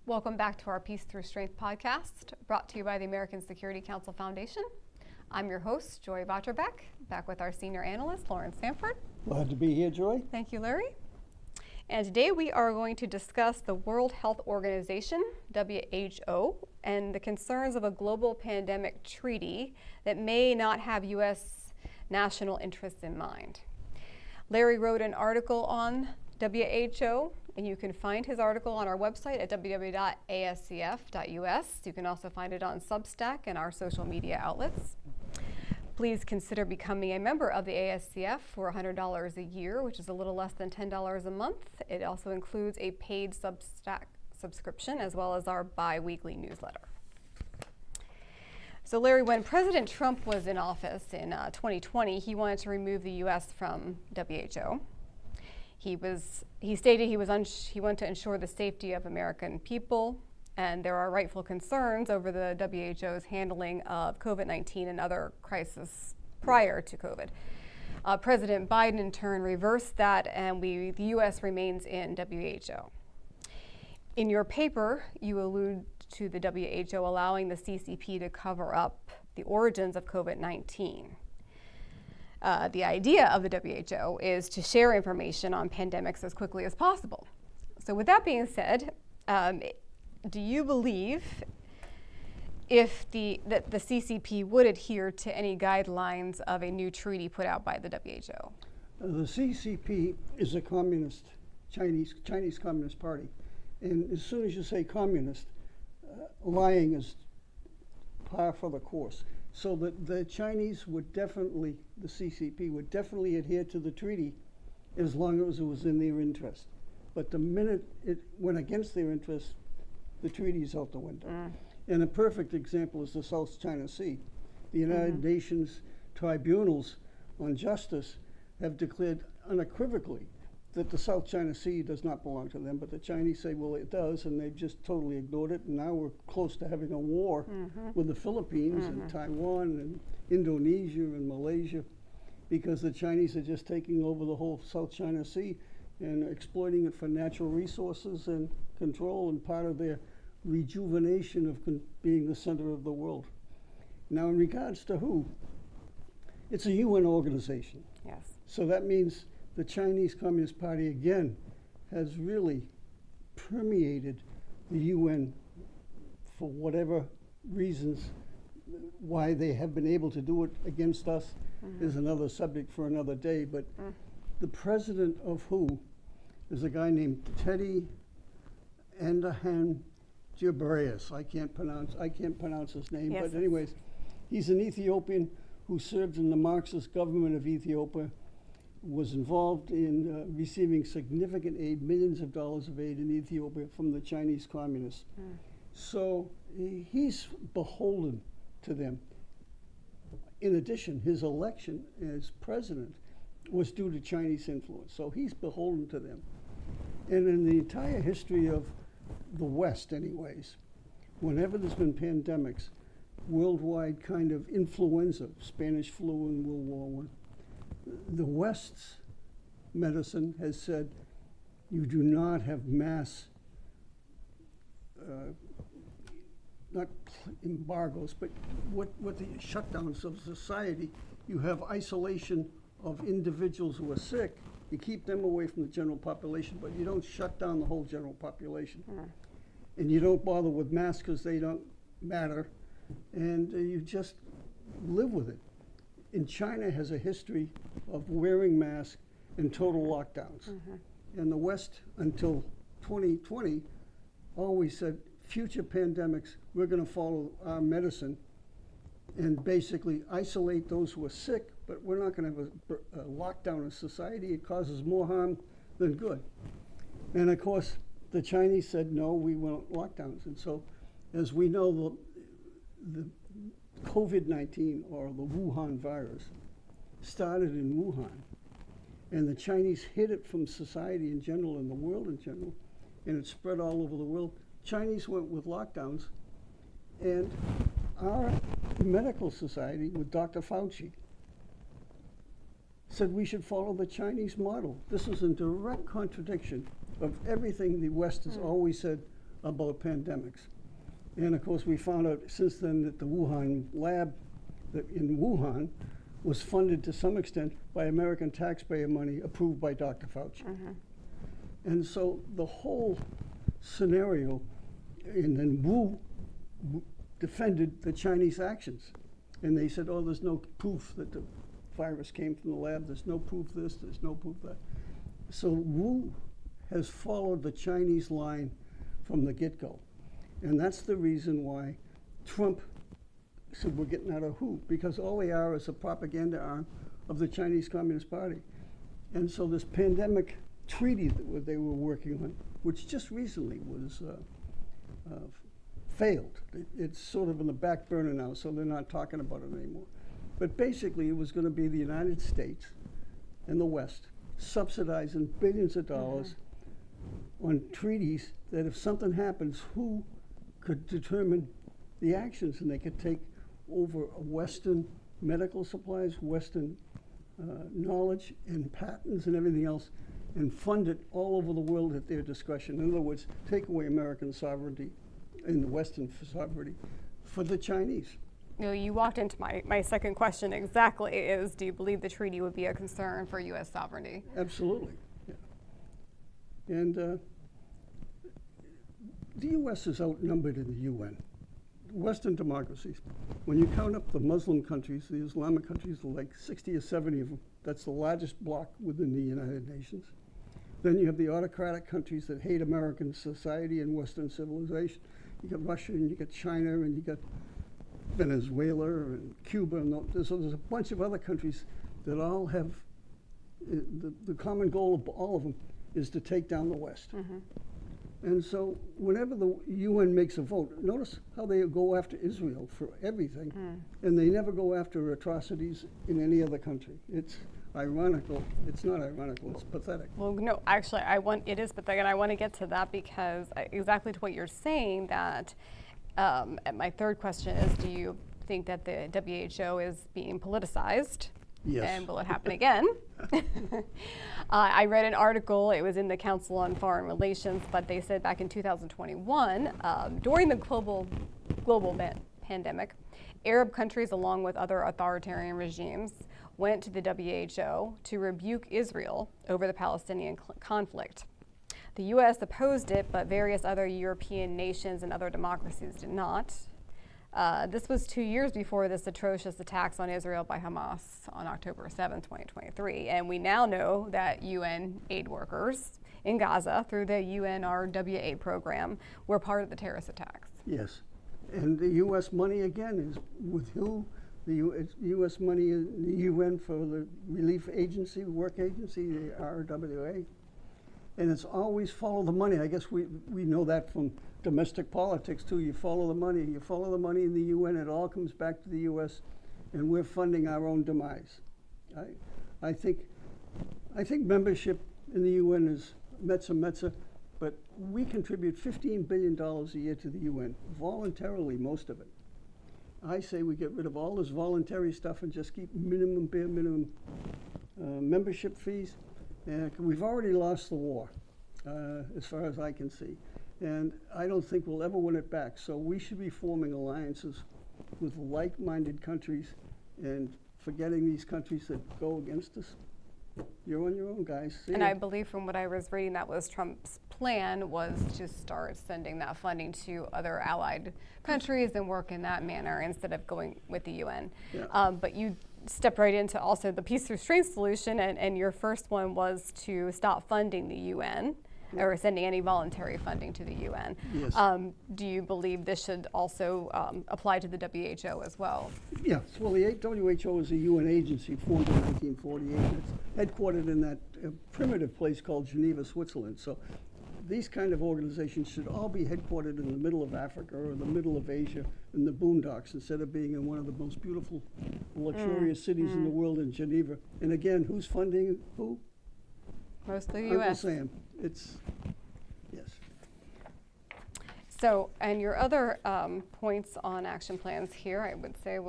Welcome back to our Peace Through Strength podcast, brought to you by the American Security Council Foundation. I'm your host, Joy Votrobek, back with our senior analyst, Laurence Sanford. Glad to be here, Joy. Thank you, Larry. And today we are going to discuss the World Health Organization, W.H.O, and the concerns of a global pandemic treaty that may not have U.S. national interests in mind. Larry wrote an article on W.H.O, and you can find his article on our website at www.ascf.us. You can also find it on Substack and our social media outlets. Please consider becoming a member of the ASCF for $100 a year, which is a little less than $10 a month. It also includes a paid Substack subscription as well as our bi-weekly newsletter. So Larry, when President Trump was in office in 2020, he wanted to remove the U.S. from WHO. He stated he wanted to ensure the safety of American people, and there are rightful concerns over the WHO's handling of COVID-19 and other crises prior to COVID. President Biden, in turn, reversed that, and the U.S. remains in WHO. In your paper, you allude to the WHO allowing the CCP to cover up the origins of COVID-19. The idea of the WHO is to share information on pandemics as quickly as possible. So with that being said, do you believe that the CCP would adhere to any guidelines of a new treaty put out by the WHO? The CCP is a communist, Chinese Communist Party. And as soon as you say communist, lying is par for the course. So that the Chinese would definitely, the CCP would definitely adhere to the treaty as long as it was in their interest. But the minute it went against their interest, the treaty is out the window. And a perfect example is the South China Sea. The United Nations tribunals on justice have declared unequivocally that the South China Sea does not belong to them, but the Chinese say, well, it does, and they've just totally ignored it, and now we're close to having a war with the Philippines and Taiwan and Indonesia and Malaysia, because the Chinese are just taking over the whole South China Sea and exploiting it for natural resources and control, and part of their rejuvenation of being the center of the world. Now, in regards to WHO, it's a UN organization. Yes. So that means the Chinese Communist Party, again, has really permeated the UN for whatever reasons. Why they have been able to do it against us is another subject for another day. But the president of WHO is a guy named Teddy Andahan Ghebreyesus. I can't pronounce his name, yes. But anyways, he's an Ethiopian who served in the Marxist government of Ethiopia, was involved in receiving significant aid, millions of dollars of aid in Ethiopia from the Chinese communists. So he's beholden to them. In addition, his election as president was due to Chinese influence, so he's beholden to them. And in the entire history of the West anyways, whenever there's been pandemics, worldwide kind of influenza, Spanish flu and World War I, the West's medicine has said you do not have mass, not embargoes, but what the shutdowns of society. You have isolation of individuals who are sick. You keep them away from the general population, but you don't shut down the whole general population. And you don't bother with masks because they don't matter, and you just live with it. And China has a history of wearing masks and total lockdowns. And the West, until 2020, always said, future pandemics, we're going to follow our medicine and basically isolate those who are sick, but we're not going to have a lockdown of society. It causes more harm than good. And of course, the Chinese said, no, we want lockdowns. And so, as we know, the COVID-19, or the Wuhan virus, started in Wuhan, and the Chinese hid it from society in general and the world in general, and it spread all over the world. Chinese went with lockdowns, and our medical society with Dr. Fauci said we should follow the Chinese model. This is in direct contradiction of everything the West has always said about pandemics. And of course, we found out since then that the Wuhan lab in Wuhan was funded to some extent by American taxpayer money approved by Dr. Fauci. And so the whole scenario, and then Wu defended the Chinese actions. And they said, oh, there's no proof that the virus came from the lab. There's no proof this, there's no proof that. So Wu has followed the Chinese line from the get-go. And that's the reason why Trump said we're getting out of WHO, because all they are is a propaganda arm of the Chinese Communist Party. And so this pandemic treaty that they were working on, which just recently was failed. It's sort of in the back burner now, so they're not talking about it anymore. But basically, it was going to be the United States and the West subsidizing billions of dollars on treaties that if something happens, who could determine the actions, and they could take over Western medical supplies, Western knowledge and patents and everything else, and fund it all over the world at their discretion. In other words, take away American sovereignty and Western sovereignty for the Chinese. You know, you walked into my second question exactly, is do you believe the treaty would be a concern for U.S. sovereignty? Absolutely, yeah. And the U.S. is outnumbered in the UN. Western democracies, when you count up the Muslim countries, the Islamic countries, like 60 or 70 of them, that's the largest bloc within the United Nations. Then you have the autocratic countries that hate American society and Western civilization. You got Russia, and you got China, and you got Venezuela, and Cuba, and so there's a bunch of other countries that all have, the common goal of all of them is to take down the West. And so whenever the UN makes a vote, notice how they go after Israel for everything, and they never go after atrocities in any other country. It's ironical. It's not ironical, it's pathetic. Well, no, actually, it is pathetic, and I want to get to that because exactly to what you're saying, that my third question is, do you think that the WHO is being politicized? Yes. And will it happen again? I read an article, it was in the Council on Foreign Relations, but they said back in 2021, during the global pandemic, Arab countries, along with other authoritarian regimes, went to the WHO to rebuke Israel over the Palestinian conflict. The U.S. opposed it, but various other European nations and other democracies did not. This was 2 years before this atrocious attacks on Israel by Hamas on October 7, 2023. And we now know that UN aid workers in Gaza through the UNRWA program were part of the terrorist attacks. Yes. And the U.S. money, again, is with who? The U.S. money in the UN for the relief agency, work agency, the RWA. And it's always follow the money. I guess we know that from domestic politics too. You follow the money. You follow the money in the UN. It all comes back to the U.S. and we're funding our own demise. I think membership in the UN is metza, but we contribute $15 billion a year to the UN, voluntarily, most of it. I say we get rid of all this voluntary stuff and just keep bare minimum membership fees. We've already lost the war, as far as I can see. And I don't think we'll ever win it back. So we should be forming alliances with like-minded countries and forgetting these countries that go against us. You're on your own, guys. See and ya. I believe from what I was reading, that was Trump's plan, was to start sending that funding to other allied countries and work in that manner instead of going with the UN. Yeah. But you step right into also the peace through strength solution, and your first one was to stop funding the UN or sending any voluntary funding to the UN. Yes. Do you believe this should also apply to the WHO as well? Yes, well, the WHO is a UN agency formed in 1948. It's headquartered in that primitive place called Geneva, Switzerland. So these kind of organizations should all be headquartered in the middle of Africa or the middle of Asia in the boondocks instead of being in one of the most beautiful, luxurious cities in the world in Geneva. And again, who's funding who? Mostly the Uncle US. Sam. It's, yes. So, and your other points on action plans here, I would say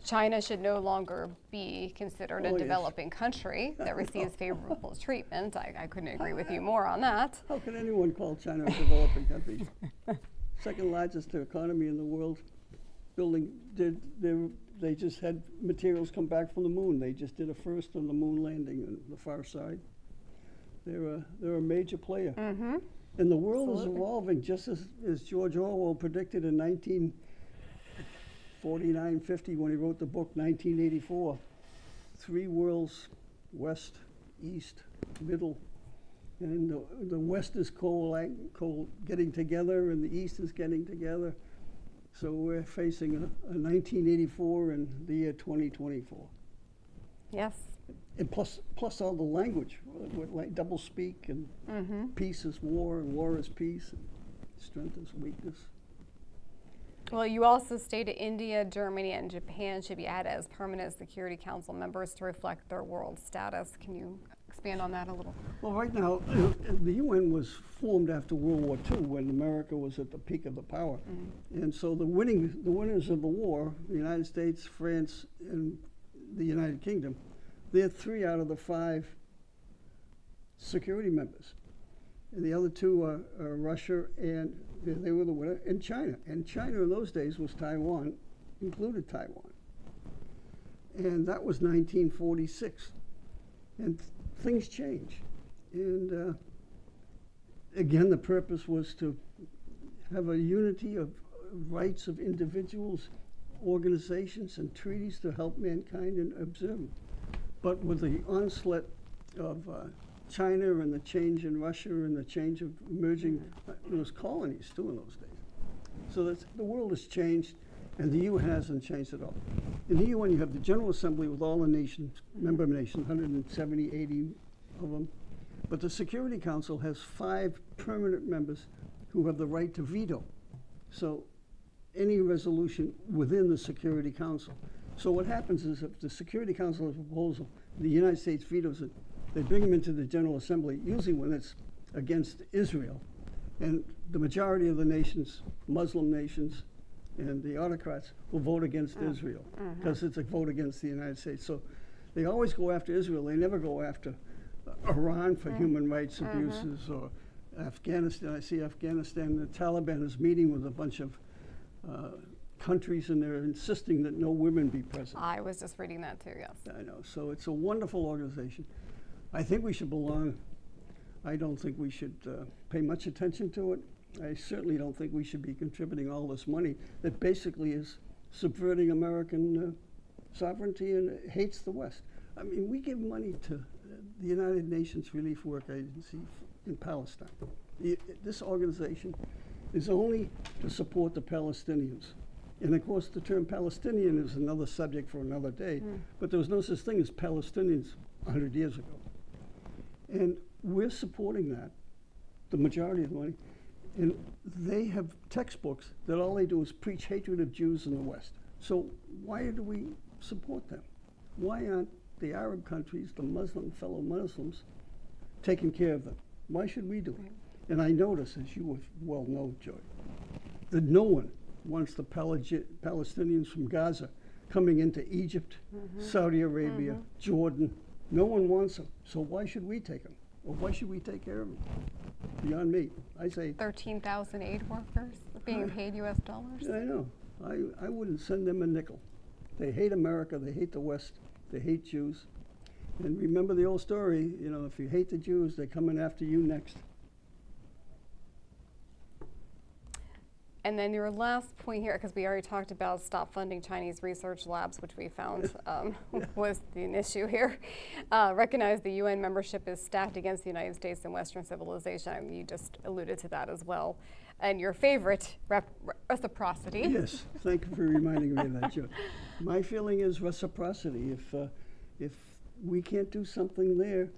China should no longer be considered Oh, a yes. developing country that receives favorable treatment. I couldn't agree with you more on that. How can anyone call China a developing country? Second largest economy in the world. They just had materials come back from the moon. They just did a first on the moon landing on the far side. They're a major player. Mm-hmm. And the world is Absolutely. evolving just as George Orwell predicted in 1949-50 when he wrote the book 1984. 3 worlds, west, east, middle. And the west is getting together and the east is getting together. So we're facing a 1984 and the year 2024. Yes. And plus all the language, like double speak and Mm-hmm. peace is war and war is peace, and strength is weakness. Well, you also stated India, Germany, and Japan should be added as permanent Security Council members to reflect their world status. Can you expand on that a little? Well, right now, the UN was formed after World War II when America was at the peak of the power. Mm-hmm. And so the winners of the war, the United States, France, and the United Kingdom, they're 3 out of the 5 security members. And the other 2 are Russia, and they were the winner, and China. And China in those days was Taiwan, included Taiwan. And that was 1946. And things change. And again, the purpose was to have a unity of rights of individuals, organizations, and treaties to help mankind and observe them. But with the onslaught of China and the change in Russia and the change of emerging, there was colonies too in those days. So the world has changed, and the UN hasn't changed at all. In the UN, you have the General Assembly with all the nations, member nations, 170, 80 of them. But the Security Council has 5 permanent members who have the right to veto. So any resolution within the Security Council. So what happens is if the Security Council has a proposal, the United States vetoes it, they bring them into the General Assembly, usually when it's against Israel. And the majority of the nations, Muslim nations, and the autocrats will vote against Israel because it's a vote against the United States. So they always go after Israel. They never go after Iran for human rights abuses or Afghanistan. I see Afghanistan, the Taliban is meeting with a bunch of countries, and they're insisting that no women be present. I was just reading that too, yes. I know. So it's a wonderful organization. I think we should belong. I don't think we should pay much attention to it. I certainly don't think we should be contributing all this money that basically is subverting American sovereignty and hates the West. I mean, we give money to the United Nations Relief Work Agency in Palestine. This organization is only to support the Palestinians. And of course, the term Palestinian is another subject for another day, but there was no such thing as Palestinians 100 years ago. And we're supporting that, the majority of the money. And they have textbooks that all they do is preach hatred of Jews in the West. So why do we support them? Why aren't the Arab countries, the fellow Muslims, taking care of them? Why should we do it? And I notice, as you well know, Joy, that no one wants the Palestinians from Gaza coming into Egypt, Saudi Arabia, Jordan. No one wants them. So why should we take them? Or why should we take care of them? Beyond me. I say 13,000 aid workers being paid U.S. dollars? I know. I wouldn't send them a nickel. They hate America. They hate the West. They hate Jews. And remember the old story, you know, if you hate the Jews, they're coming after you next. And then your last point here, because we already talked about stop funding Chinese research labs, which we found was an issue here. Recognize the UN membership is stacked against the United States and Western civilization. I mean, you just alluded to that as well. And your favorite, reciprocity. Yes, thank you for reminding me of that, Joe. My feeling is reciprocity. If we can't do something there,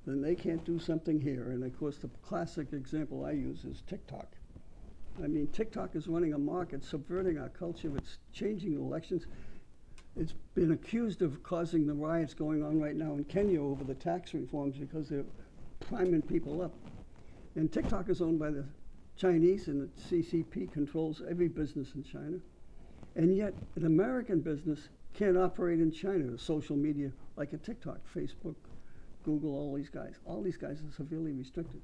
then they can't do something here. And of course, the classic example I use is TikTok. I mean, TikTok is running amok. It's subverting our culture. It's changing elections. It's been accused of causing the riots going on right now in Kenya over the tax reforms because they're priming people up. And TikTok is owned by the Chinese, and the CCP controls every business in China. And yet, an American business can't operate in China. Social media, like a TikTok, Facebook, Google, all these guys are severely restricted.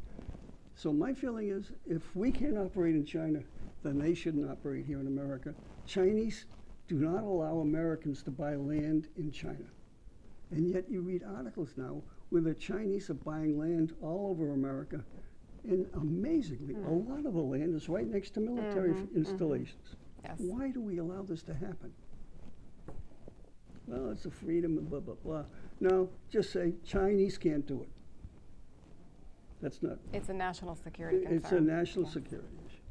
So my feeling is, if we can't operate in China, then they shouldn't operate here in America. Chinese do not allow Americans to buy land in China. And yet you read articles now where the Chinese are buying land all over America. And amazingly, a lot of the land is right next to military installations. Yes. Why do we allow this to happen? Well, it's a freedom and blah, blah, blah. No, just say Chinese can't do it. That's not. It's a national security concern. It's a national security issue.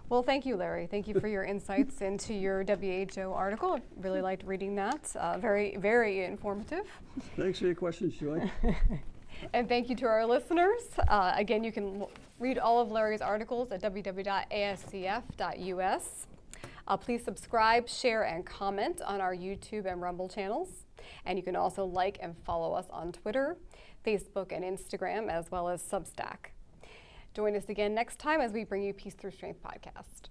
Well, thank you, Larry. Thank you for your insights into your WHO article. I really liked reading that. Very, very informative. Thanks for your questions, Joy. And thank you to our listeners. Again, you can read all of Larry's articles at www.ascf.us. Please subscribe, share, and comment on our YouTube and Rumble channels. And you can also like and follow us on Twitter, Facebook, and Instagram, as well as Substack. Join us again next time as we bring you Peace Through Strength podcast.